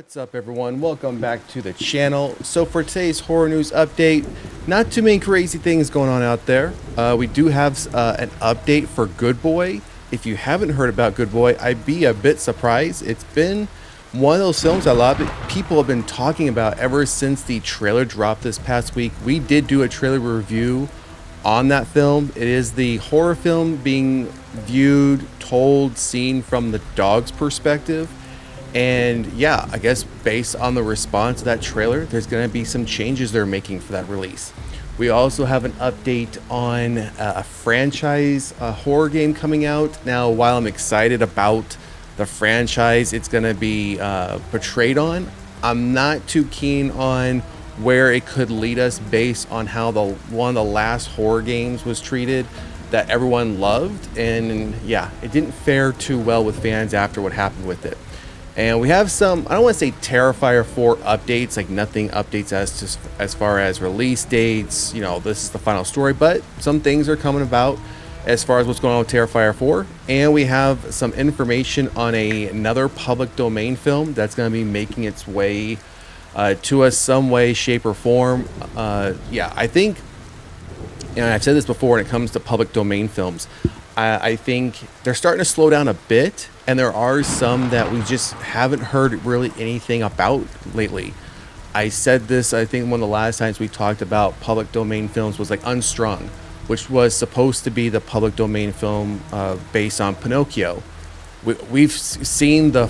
What's up, everyone? Welcome back to the channel. So for today's horror news update, not too many crazy things going on out there. We do have an update for Good Boy. If you haven't heard about Good Boy, I'd be a bit surprised. It's been one of those films a lot of people have been talking about ever since the trailer dropped this past week. We did do a trailer review on that film. It is the horror film being viewed, told, seen from the dog's perspective. And yeah, I guess based on the response to that trailer, there's going to be some changes they're making for that release. We also have an update on a franchise horror game coming out. Now, while I'm excited about the franchise it's going to be portrayed on, I'm not too keen on where it could lead us based on how one of the last horror games was treated that everyone loved. And yeah, it didn't fare too well with fans after what happened with it. And we have some, I don't want to say Terrifier 4 updates, like nothing updates as far as release dates, you know, this is the final story, but some things are coming about as far as what's going on with Terrifier 4. And we have some information on another public domain film that's going to be making its way to us some way, shape, or form. Yeah, I think, and I've said this before when it comes to public domain films, I think they're starting to slow down a bit, and there are some that we just haven't heard really anything about lately. I said this, I think one of the last times we talked about public domain films was like Unstrung, which was supposed to be the public domain film based on Pinocchio. We've seen the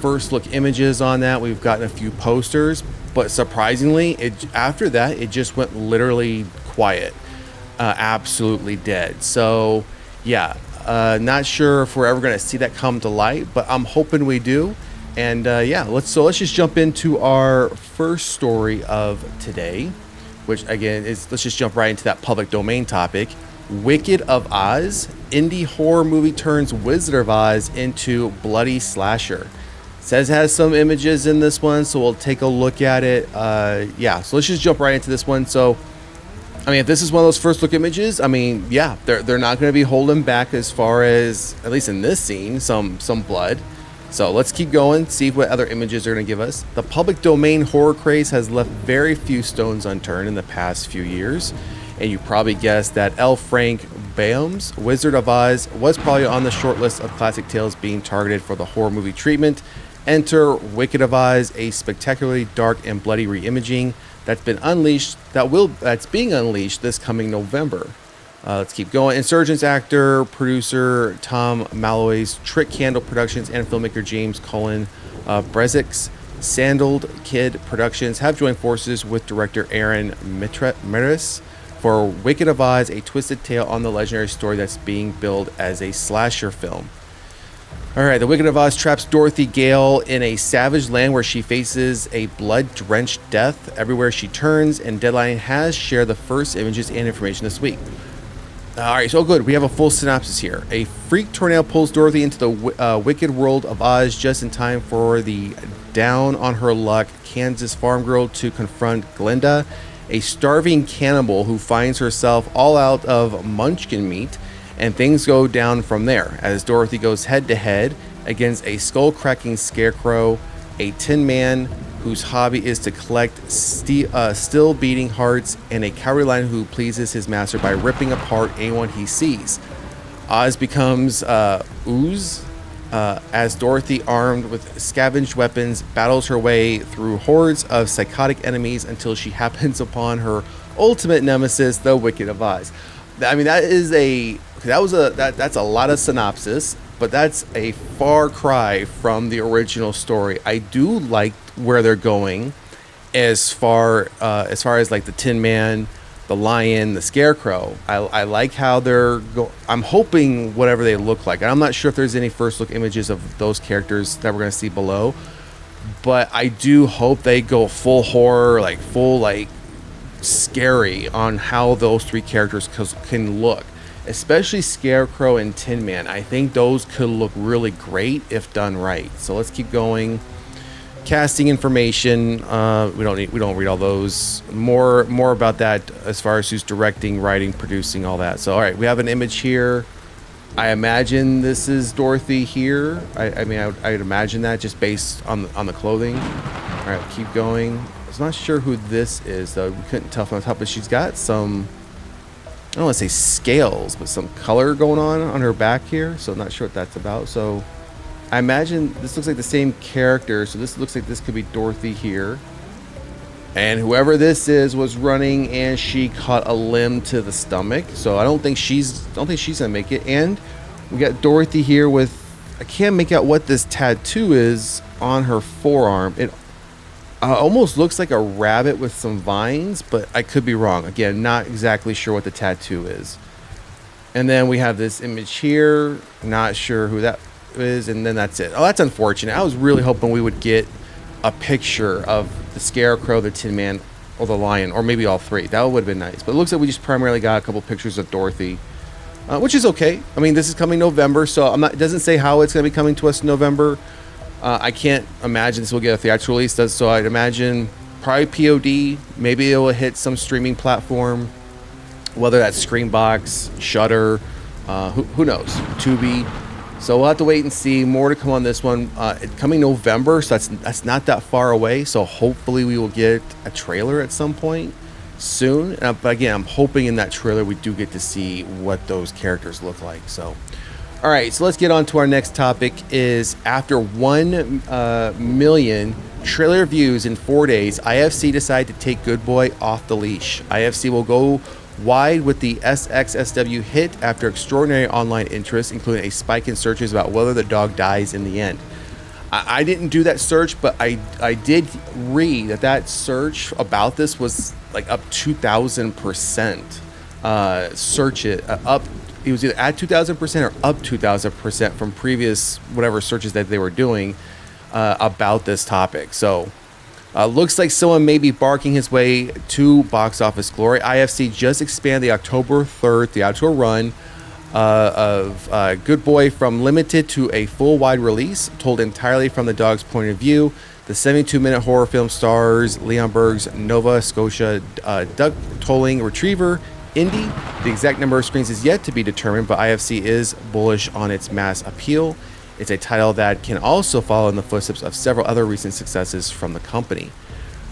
first look images on that. We've gotten a few posters, but surprisingly, after that, it just went literally quiet, absolutely dead. So yeah, not sure if we're ever going to see that come to light, but I'm hoping we do. And yeah, let's just jump into our first story of today, which again is, let's just jump right into that public domain topic. Wicked of Oz, indie horror movie turns Wizard of Oz into bloody slasher. Says it has some images in this one, so we'll take a look at it. Yeah, so let's just jump right into this one. So I mean, if this is one of those first look images, I mean, yeah, they're not going to be holding back as far as, at least in this scene, some blood. So let's keep going, see what other images are going to give us. The public domain horror craze has left very few stones unturned in the past few years. And you probably guessed that L. Frank Baum's Wizard of Oz was probably on the short list of classic tales being targeted for the horror movie treatment. Enter Wicked of Oz, a spectacularly dark and bloody reimaging that's being unleashed this coming November. Let's keep going. Insurgents actor, producer Tom Malloy's Trick Candle Productions and filmmaker James Cullen Brezick's Sandaled Kid Productions have joined forces with director Aaron Meris for Wicked of Oz, a twisted tale on the legendary story that's being billed as a slasher film. All right, The Wicked of Oz traps Dorothy Gale in a savage land where she faces a blood-drenched death everywhere she turns, and Deadline has shared the first images and information this week. All right, so good. We have a full synopsis here. A freak tornado pulls Dorothy into the wicked world of Oz just in time for the down-on-her-luck Kansas farm girl to confront Glinda, a starving cannibal who finds herself all out of munchkin meat. And things go down from there as Dorothy goes head-to-head against a skull-cracking scarecrow, a tin man whose hobby is to collect still-beating hearts, and a cowardly lion who pleases his master by ripping apart anyone he sees. Oz becomes ooze as Dorothy, armed with scavenged weapons, battles her way through hordes of psychotic enemies until she happens upon her ultimate nemesis, the Wicked of Oz. I mean, that's a lot of synopsis, but that's a far cry from the original story. I do like where they're going as far as like the Tin Man, the Lion, the Scarecrow. I like how I'm hoping whatever they look like. And I'm not sure if there's any first look images of those characters that we're going to see below, but I do hope they go full horror, like full scary on how those three characters can look, especially Scarecrow and Tin Man. I think those could look really great if done right. So let's keep going. Casting information, we don't read all those. More about that as far as who's directing, writing, producing, all that. So all right, we have an image here. I imagine this is Dorothy here. I mean, I'd imagine that just based on the clothing. All right, keep going. I'm not sure who this is though. We couldn't tell from the top, but she's got some, I don't want to say scales, but some color going on her back here. So I'm not sure what that's about. So I imagine this looks like the same character. So this looks like this could be Dorothy here. And whoever this is was running and she caught a limb to the stomach. So I don't think she's gonna make it. And we got Dorothy here with, I can't make out what this tattoo is on her forearm. It almost looks like a rabbit with some vines, but I could be wrong. Again, not exactly sure what the tattoo is. And then we have this image here. Not sure who that is. And then that's it. Oh, that's unfortunate. I was really hoping we would get a picture of the Scarecrow, the Tin Man, or the Lion, or maybe all three. That would have been nice. But it looks like we just primarily got a couple pictures of Dorothy, which is okay. I mean, this is coming November, so it doesn't say how it's going to be coming to us in November. I can't imagine this will get a theatrical release, so I'd imagine probably POD. Maybe it will hit some streaming platform, whether that's Screenbox, Shudder, who knows, Tubi. So we'll have to wait and see. More to come on this one. It's coming November, so that's not that far away. So hopefully we will get a trailer at some point soon. But again, I'm hoping in that trailer we do get to see what those characters look like. So, all right. So let's get on to our next topic. Is after 1 million trailer views in 4 days, IFC decided to take Good Boy off the leash. IFC will go wide with the SXSW hit after extraordinary online interest, including a spike in searches about whether the dog dies in the end. I didn't do that search, but I did read that search about this was like up 2,000%. Search it up. It was either at 2,000% or up 2,000% from previous whatever searches that they were doing about this topic. So. Looks like someone may be barking his way to box office glory. IFC just expanded the October 3rd theatrical run of Good Boy from limited to a full wide release, told entirely from the dog's point of view. The 72-minute horror film stars Leon Berg's Nova Scotia duck tolling retriever, Indy. The exact number of screens is yet to be determined, but IFC is bullish on its mass appeal. It's a title that can also follow in the footsteps of several other recent successes from the company.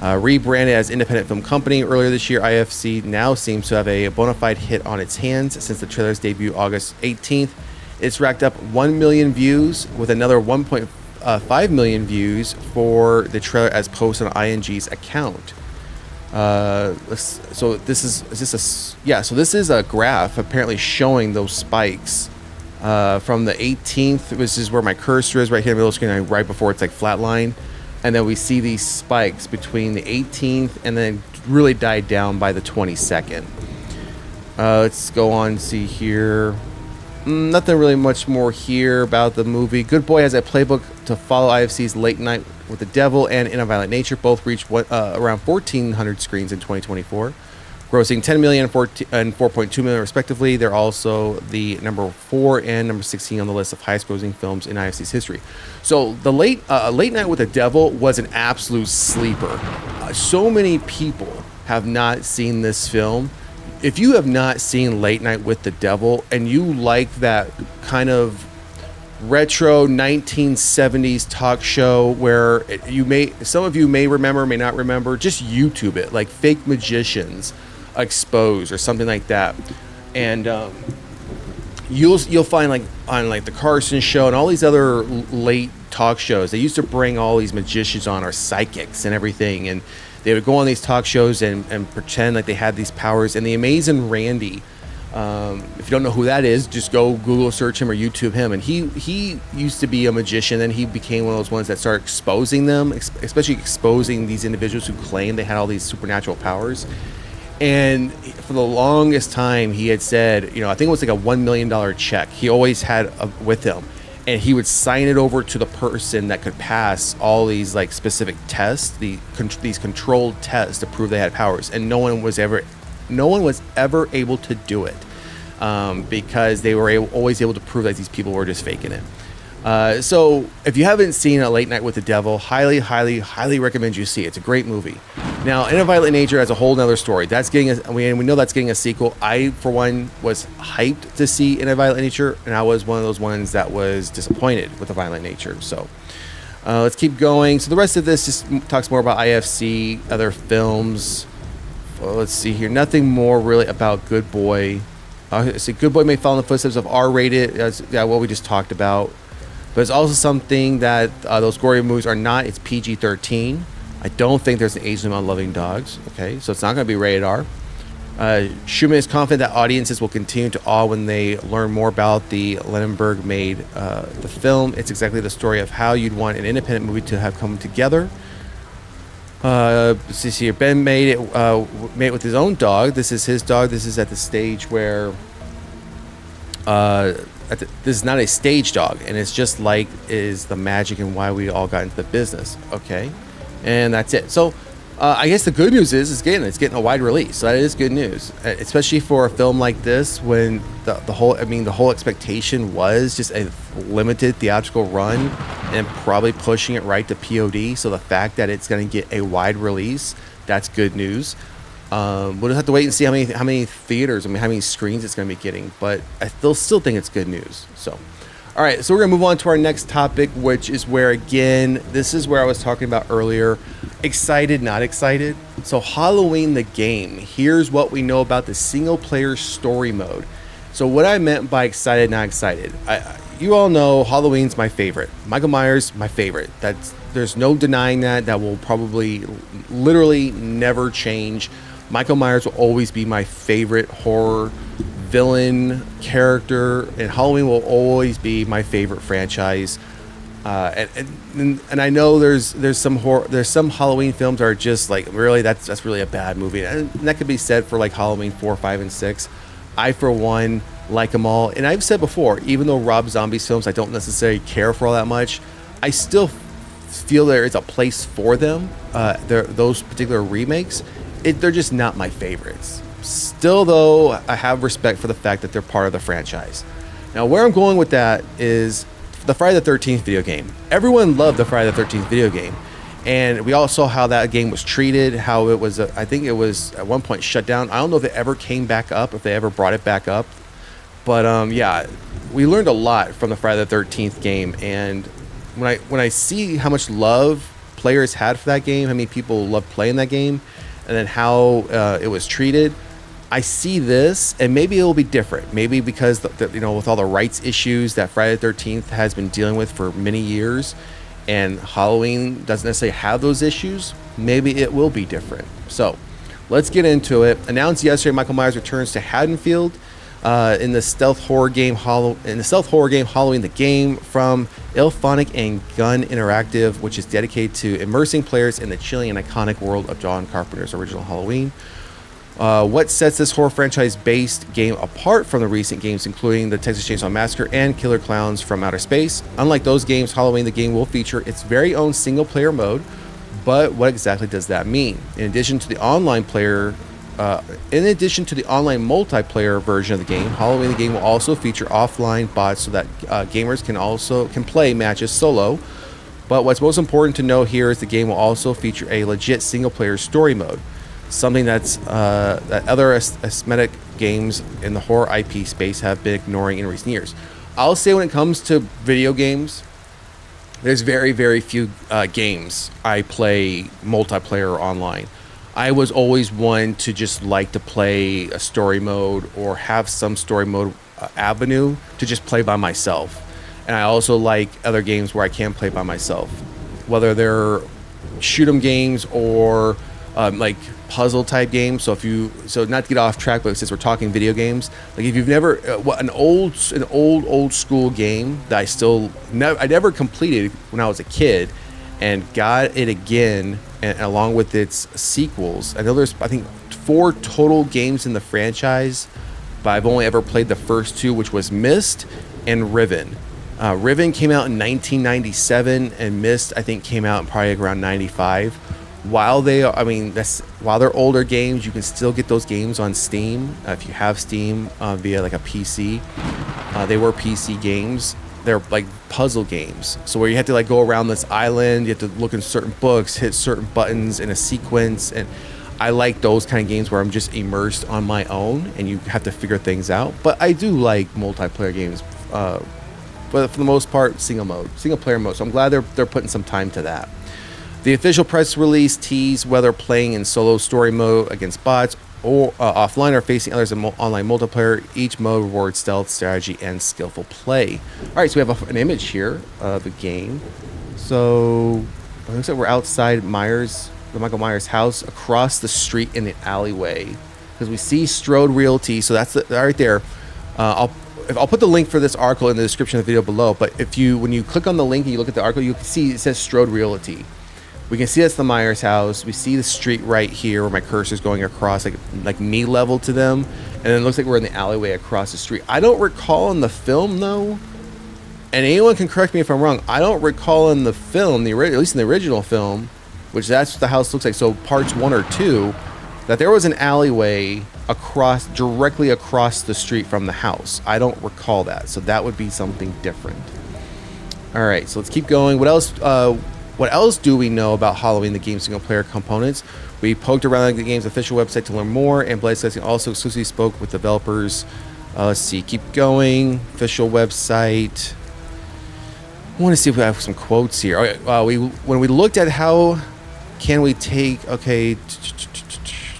Rebranded as Independent Film Company earlier this year, IFC now seems to have a bona fide hit on its hands since the trailer's debut August 18th. It's racked up 1 million views with another 1.5 million views for the trailer as posted on ING's account. So this is a graph apparently showing those spikes. From the 18th, this is where my cursor is right here in the middle of the screen, right before it's like flatline. And then we see these spikes between the 18th and then really died down by the 22nd. Let's go on and see here. Nothing really much more here about the movie. Good Boy has a playbook to follow IFC's Late Night with the Devil and In a Violent Nature. Both reached around 1,400 screens in 2024. Grossing 10 million and 4.2 million respectively. They're also the number 4 and number 16 on the list of highest grossing films in IFC's history. So the Late Night with the Devil was an absolute sleeper. So many people have not seen this film. If you have not seen Late Night with the Devil and you like that kind of retro 1970s talk show where some of you may remember, may not remember, just YouTube it, like Fake Magicians Exposed or something like that, and you'll find like on like the Carson Show and all these other late talk shows, they used to bring all these magicians on, or psychics and everything, and they would go on these talk shows and pretend like they had these powers. And the Amazing Randy, if you don't know who that is, just go Google search him or YouTube him, and he used to be a magician, and he became one of those ones that started exposing them, especially exposing these individuals who claim they had all these supernatural powers. And for the longest time, he had said, I think it was like a $1 million check he always had with him. And he would sign it over to the person that could pass all these like specific tests, these controlled tests to prove they had powers. And no one was ever able to do it because they were always able to prove that these people were just faking it. So if you haven't seen A Late Night with the Devil, highly, highly, highly recommend you see it. It's a great movie. Now, In a Violent Nature has a whole nother story. That's getting we know that's getting a sequel. I, for one, was hyped to see In a Violent Nature, and I was one of those ones that was disappointed with A Violent Nature. So let's keep going. So the rest of this just talks more about IFC, other films. Well, let's see here. Nothing more really about Good Boy. See, Good Boy may follow in the footsteps of R-rated. That's what we just talked about. But it's also something that those gory movies are not. It's PG-13. I don't think there's an age limit on Loving Dogs. Okay, so it's not going to be rated R. Schumann is confident that audiences will continue to awe when they learn more about the Lenenberg made the film. It's exactly the story of how you'd want an independent movie to have come together. See here, Ben made it with his own dog. This is his dog. This is at the stage where this is not a stage dog, and it's just like is the magic and why we all got into the business. Okay. And that's it. So I guess the good news is it's getting a wide release. So that is good news, especially for a film like this when the whole expectation was just a limited theatrical run and probably pushing it right to POD. So the fact that it's going to get a wide release, that's good news. We'll just have to wait and see how many theaters, how many screens it's going to be getting. But I still think it's good news. So. All right, so we're going to move on to our next topic, which is where, again, this is where I was talking about earlier. Excited, not excited. So Halloween the game. Here's what we know about the single-player story mode. So what I meant by excited, not excited. You all know Halloween's my favorite. Michael Myers, my favorite. There's no denying that. That will probably literally never change. Michael Myers will always be my favorite horror villain character, and Halloween will always be my favorite franchise. And I know there's some Halloween films that are just like really that's really a bad movie, and that could be said for like Halloween 4, 5, and 6. I, for one, like them all, and I've said before, even though Rob Zombie's films I don't necessarily care for all that much, I still feel there is a place for them. Those particular remakes, they're just not my favorites. Still, though, I have respect for the fact that they're part of the franchise. Now, where I'm going with that is the Friday the 13th video game. Everyone loved the Friday the 13th video game. And we all saw how that game was treated, how it was, I think it was at one point shut down. I don't know if it ever came back up, if they ever brought it back up. But yeah, we learned a lot from the Friday the 13th game. And when I see how much love players had for that game, how many people loved playing that game, and then how it was treated, I see this, and maybe it will be different. Maybe because with all the rights issues that Friday the 13th has been dealing with for many years, and Halloween doesn't necessarily have those issues, maybe it will be different. So let's get into it. Announced yesterday, Michael Myers returns to Haddonfield in the stealth horror game Halloween the Game from IllFonic and Gun Interactive, which is dedicated to immersing players in the chilling and iconic world of John Carpenter's original Halloween. What sets this horror franchise-based game apart from the recent games, including the Texas Chainsaw Massacre and Killer Clowns from Outer Space? Unlike those games, Halloween the Game will feature its very own single-player mode. But what exactly does that mean? In addition to the online multiplayer version of the game, Halloween the Game will also feature offline bots so that gamers can play matches solo. But what's most important to know here is the game will also feature a legit single-player story mode. Something that other aesthetic games in the horror IP space have been ignoring in recent years. I'll say when it comes to video games, there's very, very few games I play multiplayer or online. I was always one to just like to play a story mode or have some story mode avenue to just play by myself. And I also like other games where I can play by myself, whether they're shoot 'em games or like puzzle type games. So not to get off track, but since we're talking video games, like if you've never an old school game that I never completed when I was a kid, and got it again, and along with its sequels. I know there's 4 total games in the franchise, but I've only ever played the first 2, which was Myst and Riven. Riven came out in 1997, and Myst I think came out in probably around 95. While they're older games, you can still get those games on Steam if you have Steam via like a PC. They were PC games, they're like puzzle games. So where you have to like go around this island, you have to look in certain books, hit certain buttons in a sequence, and I like those kind of games where I'm just immersed on my own and you have to figure things out. But I do like multiplayer games, but for the most part, single player mode. So I'm glad they're putting some time to that. The official press release teased whether playing in solo story mode against bots or offline or facing others in online multiplayer. Each mode rewards stealth, strategy, and skillful play. All right, so we have an image here of the game. So it looks like we're outside the Michael Myers house, across the street in the alleyway, because we see Strode Realty. So that's right there. I'll put the link for this article in the description of the video below. But when you click on the link and you look at the article, you can see it says Strode Realty. We can see that's the Myers house. We see the street right here where my cursor is going across, like knee level to them. And then it looks like we're in the alleyway across the street. I don't recall in the film, though, and anyone can correct me if I'm wrong, I don't recall in the film, at least in the original film, which that's what the house looks like, so parts 1 or 2, that there was an alleyway directly across the street from the house. I don't recall that, so that would be something different. All right, so let's keep going. What else do we know about Halloween, the game's single-player components? We poked around the game's official website to learn more, and Blade Session also exclusively spoke with developers. Let's see, keep going. Official website. I want to see if we have some quotes here. Okay, when we looked at how can we take... Okay,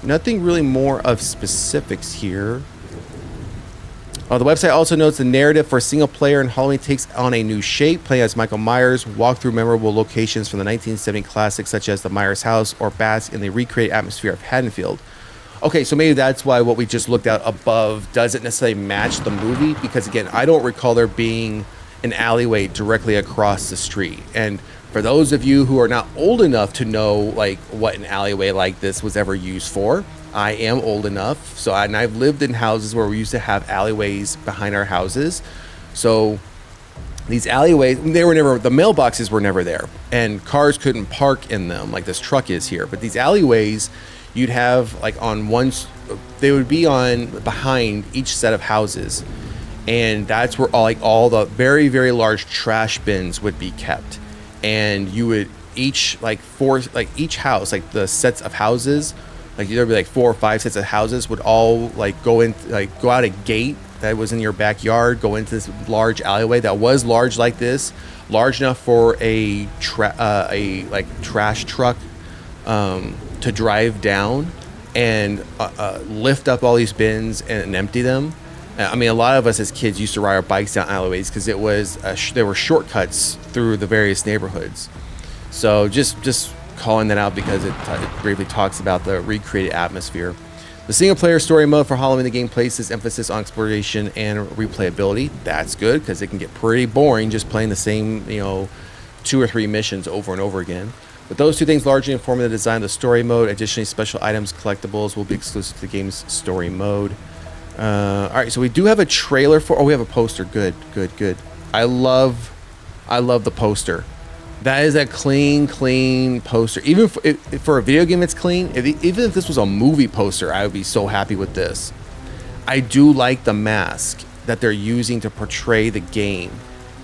nothing really more of specifics here. The website also notes the narrative for single player in Halloween takes on a new shape. Playing as Michael Myers, walk through memorable locations from the 1970 classics such as the Myers house or bask in the recreated atmosphere of Haddonfield. Okay, so maybe that's why what we just looked at above doesn't necessarily match the movie, because again, I don't recall there being an alleyway directly across the street. And for those of you who are not old enough to know like what an alleyway like this was ever used for, I am old enough, and I've lived in houses where we used to have alleyways behind our houses. So these alleyways, the mailboxes were never there, and cars couldn't park in them like this truck is here. But these alleyways, you'd have like they would be behind each set of houses, and that's where all the very, very large trash bins would be kept. And you would each house, like the sets of houses, like there'd be like 4 or 5 sets of houses would all like go out a gate that was in your backyard, go into this large alleyway that was large like this, large enough for a trash truck to drive down and lift up all these bins and empty them. I mean, a lot of us as kids used to ride our bikes down alleyways because it was there were shortcuts through the various neighborhoods. So just calling that out because it briefly talks about the recreated atmosphere. The single-player story mode for Halloween, the game places emphasis on exploration and replayability. That's good because it can get pretty boring just playing the same, 2 or 3 missions over and over again. But those 2 things largely inform the design of the story mode. Additionally, special items, collectibles will be exclusive to the game's story mode. All right, so we do have a trailer for... Oh, we have a poster. Good. I love the poster. That is a clean poster. Even for a video game, it's clean. Even if this was a movie poster, I would be so happy with this. I do like the mask that they're using to portray the game.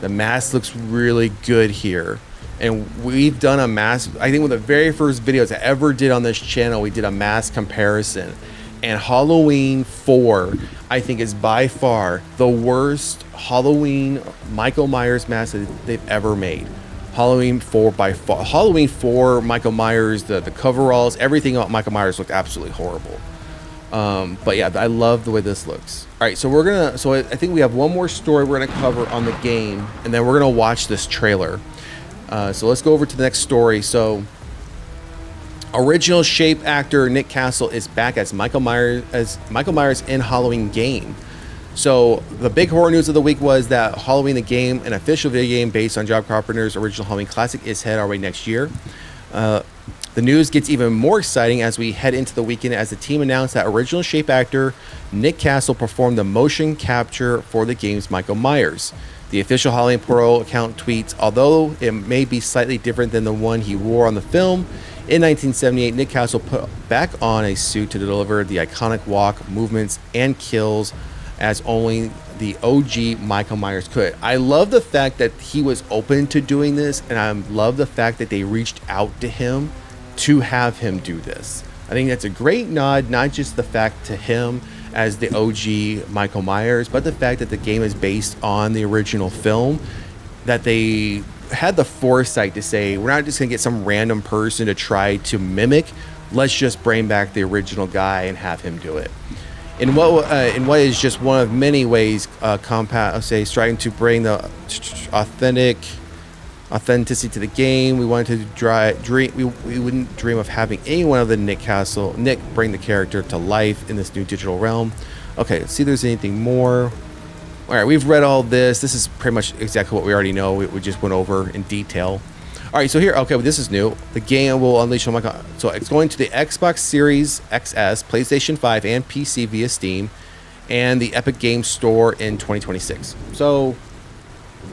The mask looks really good here. And we've done a mask... I think one of the very first videos I ever did on this channel, we did a mask comparison. And Halloween 4, I think, is by far the worst Halloween Michael Myers mask that they've ever made. Halloween 4 by far. Halloween 4, Michael Myers, the coveralls, everything about Michael Myers looked absolutely horrible. But yeah, I love the way this looks. All right, so I think we have one more story we're gonna cover on the game, and then we're gonna watch this trailer. So let's go over to the next story. So original Shape actor Nick Castle is back as Michael Myers in Halloween game. So the big horror news of the week was that Halloween the game, an official video game based on John Carpenter's original Halloween classic, is headed our way next year. The news gets even more exciting as we head into the weekend as the team announced that original Shape actor Nick Castle performed the motion capture for the game's Michael Myers. The official Halloween Portal account tweets, although it may be slightly different than the one he wore on the film, in 1978, Nick Castle put back on a suit to deliver the iconic walk, movements, and kills as only the OG Michael Myers could. I love the fact that he was open to doing this, and I love the fact that they reached out to him to have him do this. I think that's a great nod, not just the fact to him as the OG Michael Myers, but the fact that the game is based on the original film, that they had the foresight to say, we're not just going to get some random person to try to mimic. Let's just bring back the original guy and have him do it. In what is just one of many ways, trying to bring the authenticity to the game. We wanted to we wouldn't dream of having anyone other than Nick bring the character to life in this new digital realm. Okay, let's see if there's anything more. All right, we've read all this. This is pretty much exactly what we already know. We just went over in detail. All right, so here, okay, well, this is new. The game will unleash on so it's going to the Xbox Series XS, PlayStation 5, and PC via Steam, and the Epic Games Store in 2026. So,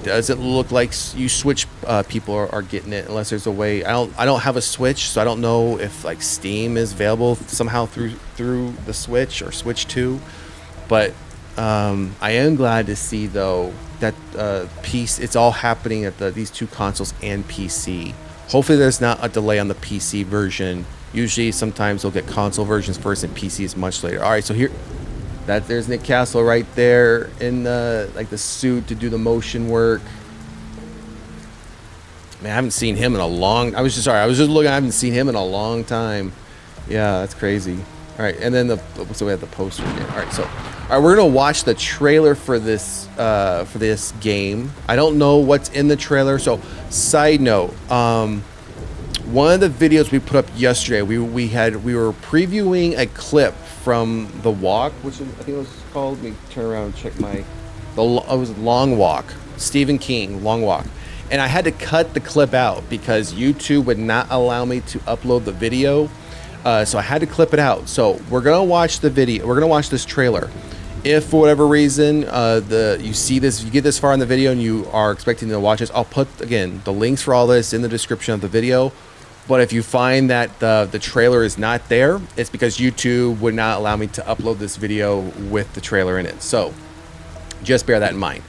does it look like you Switch people are getting it? Unless there's a way. I don't have a Switch, so I don't know if like Steam is available somehow through the Switch or Switch 2, but. I am glad to see though that it's all happening at these two consoles and PC. Hopefully there's not a delay on the PC version. Usually sometimes they'll get console versions first and PCs much later. All right, so there's Nick Castle right there in the suit to do the motion work. Man, I haven't seen him in a long. I was just looking. I haven't seen him in a long time. Yeah, that's crazy. All right, and then so we have the poster again. All right, so we're gonna watch the trailer for this game. I don't know what's in the trailer. So, side note, one of the videos we put up yesterday, we were previewing a clip from The Walk, which I think it was called. Let me turn around and check it was Long Walk, Stephen King, Long Walk, and I had to cut the clip out because YouTube would not allow me to upload the video. So I had to clip it out. So we're gonna watch the video. We're gonna watch this trailer. If for whatever reason you get this far in the video and you are expecting to watch this, I'll put again the links for all this in the description of the video. But if you find that the trailer is not there, it's because YouTube would not allow me to upload this video with the trailer in it. So just bear that in mind.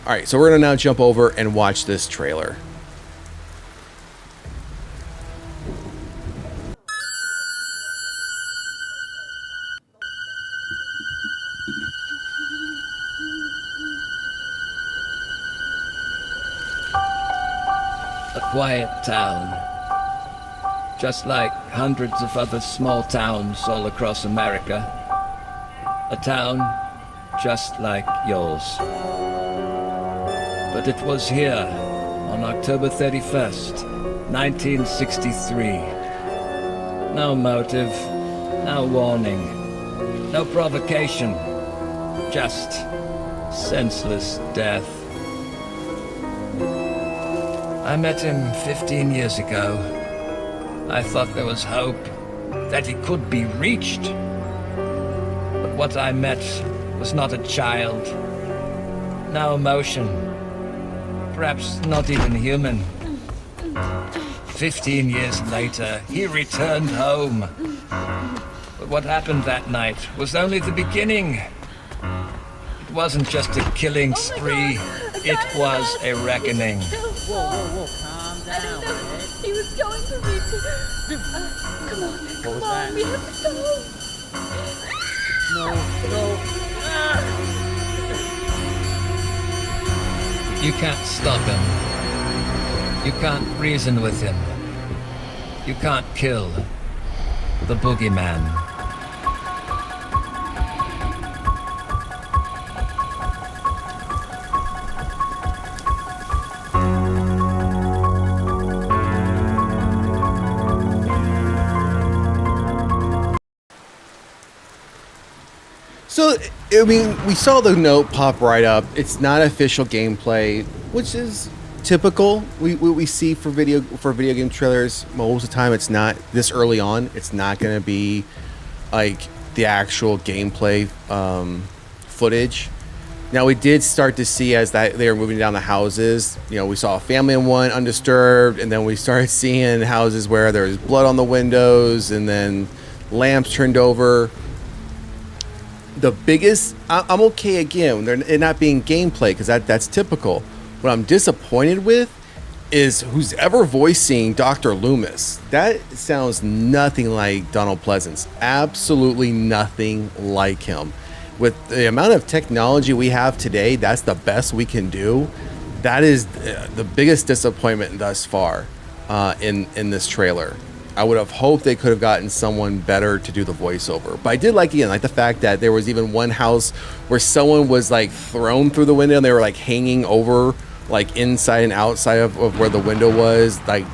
All right, so we're gonna now jump over and watch this trailer. Quiet town, just like hundreds of other small towns all across America. A town just like yours. But it was here on October 31st, 1963. No motive, no warning, no provocation, just senseless death. I met him 15 years ago. I thought there was hope, that he could be reached. But what I met was not a child. No emotion. Perhaps not even human. 15 years later, he returned home. But what happened that night was only the beginning. It wasn't just a killing spree. It was a reckoning. Whoa, calm down. He was going to reach it. Come on, we have to go. No. You can't stop him. You can't reason with him. You can't kill the boogeyman. So, I mean, we saw the note pop right up. It's not official gameplay, which is typical. We see for video game trailers most of the time. It's not this early on. It's not going to be like the actual gameplay footage. Now, we did start to see as that they were moving down the houses. You know, we saw a family in one undisturbed, and then we started seeing houses where there was blood on the windows, and then lamps turned over. The biggest, I'm okay again when it not being gameplay because that's typical. What I'm disappointed with is who's ever voicing Dr. Loomis. That sounds nothing like Donald Pleasance. Absolutely nothing like him. With the amount of technology we have today, that's the best we can do. That is the biggest disappointment thus far in this trailer. I would have hoped they could have gotten someone better to do the voiceover. But I did like, again, like the fact that there was even one house where someone was like thrown through the window and they were like hanging over like inside and outside of where the window was, like,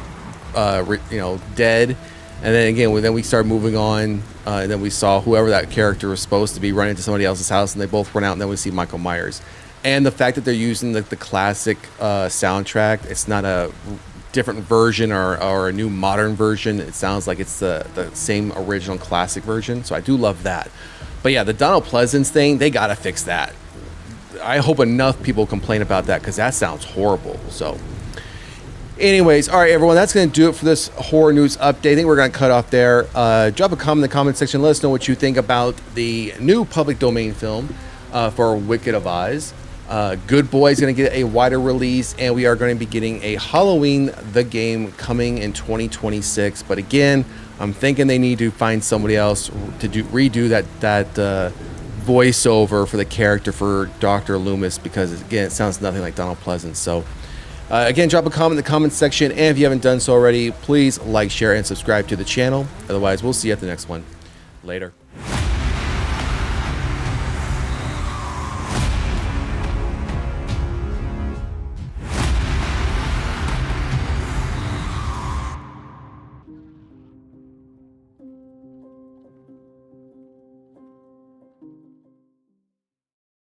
dead. And then again, then we started moving on. And then we saw whoever that character was supposed to be run into somebody else's house and they both run out and then we see Michael Myers. And the fact that they're using the classic soundtrack, it's not a different version or a new modern version. It sounds like it's the same original classic version. So I do love that. But yeah, the Donald Pleasance thing, they got to fix that. I hope enough people complain about that because that sounds horrible. So anyways, all right, everyone, that's going to do it for this horror news update. I think we're going to cut off there. Drop a comment in the comment section. Let us know what you think about the new public domain film for Wicked of Oz. Good Boy is going to get a wider release, and we are going to be getting a Halloween the Game coming in 2026. But again, I'm thinking they need to find somebody else to redo that voiceover for the character for Dr. Loomis because, again, it sounds nothing like Donald Pleasance. So, again, drop a comment in the comment section, and if you haven't done so already, please like, share, and subscribe to the channel. Otherwise, we'll see you at the next one. Later.